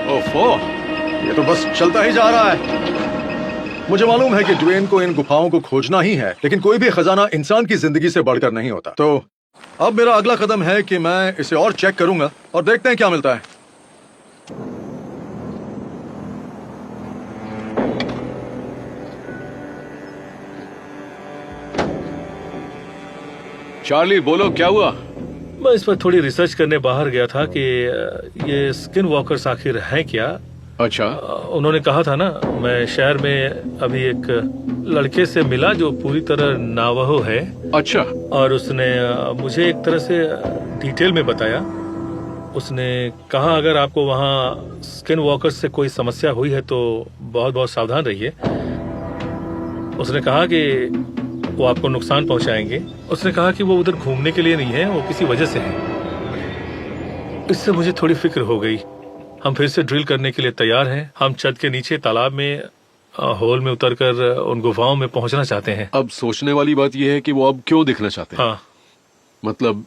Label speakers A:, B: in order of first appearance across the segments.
A: ओफो, ये तो बस चलता ही जा रहा है। मुझे मालूम है कि ड्वेन को इन गुफाओं को खोजना ही है, लेकिन कोई भी खजाना इंसान की जिंदगी से बढ़कर नहीं होता। तो अब मेरा अगला कदम है कि मैं इसे और चेक करूंगा और देखते हैं क्या मिलता है।
B: चार्ली, बोलो क्या हुआ?
C: मैं इस पर थोड़ी रिसर्च करने बाहर गया था कि ये स्किन वॉकर्स आखिर हैं क्या।
B: अच्छा।
C: उन्होंने कहा था ना, मैं शहर में अभी एक लड़के से मिला जो पूरी तरह नावहो है।
B: अच्छा।
C: और उसने मुझे एक तरह से डिटेल में बताया। उसने कहा अगर आपको वहाँ स्किन वॉकर्स से कोई समस्या हुई है तो बहुत बहुत सावधान रहिए। उसने कहा कि वो आपको नुकसान पहुंचाएंगे। उसने कहा कि वो उधर घूमने के लिए नहीं है, वो किसी वजह से है। इससे मुझे थोड़ी फिक्र हो गई। हम फिर से ड्रिल करने के लिए तैयार हैं। हम छत के नीचे तालाब में होल में उतरकर उन गुफाओं में पहुंचना चाहते हैं।
B: अब सोचने वाली बात यह है कि वो अब क्यों दिखना चाहते हैं?
C: हाँ,
B: मतलब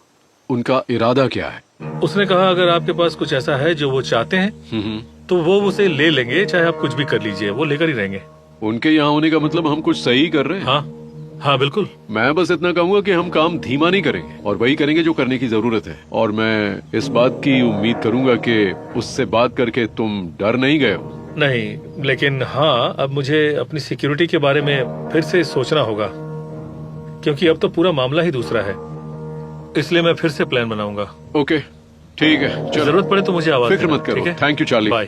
B: उनका इरादा क्या है?
C: उसने कहा अगर आपके पास कुछ ऐसा है जो वो चाहते हैं तो वो उसे ले लेंगे, चाहे आप कुछ भी कर लीजिए, वो लेकर ही रहेंगे।
B: उनके यहाँ होने का मतलब हम कुछ सही कर रहे हैं।
C: हाँ हाँ बिल्कुल।
B: मैं बस इतना कहूंगा कि हम काम धीमा नहीं करेंगे और वही करेंगे जो करने की जरूरत है। और मैं इस बात की उम्मीद करूंगा कि उससे बात करके तुम डर नहीं गए हो।
C: नहीं, लेकिन हाँ, अब मुझे अपनी सिक्योरिटी के बारे में फिर से सोचना होगा, क्योंकि अब तो पूरा मामला ही दूसरा है। इसलिए मैं फिर से प्लान बनाऊंगा।
B: ओके, ठीक है। चलो,
C: जरूरत पड़े तो मुझे आवाज
B: फिक्र
C: देना,
B: मत करो।
C: ठीक है?
B: Thank you Charlie.
C: बाय।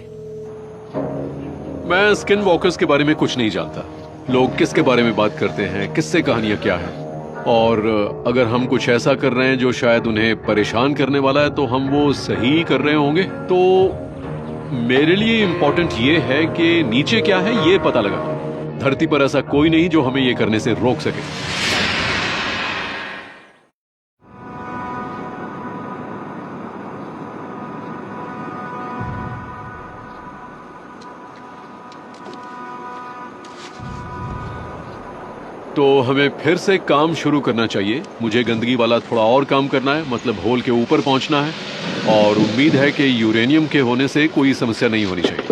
B: मैं स्किन वॉकर्स के बारे में कुछ नहीं जानता। लोग किसके बारे में बात करते हैं, किससे कहानियां क्या है, और अगर हम कुछ ऐसा कर रहे हैं जो शायद उन्हें परेशान करने वाला है तो हम वो सही कर रहे होंगे। तो मेरे लिए इम्पोर्टेंट ये है कि नीचे क्या है ये पता लगा। धरती पर ऐसा कोई नहीं जो हमें ये करने से रोक सके। तो हमें फिर से काम शुरू करना चाहिए। मुझे गंदगी वाला थोड़ा और काम करना है, मतलब होल के ऊपर पहुंचना है, और उम्मीद है कि यूरेनियम के होने से कोई समस्या नहीं होनी चाहिए।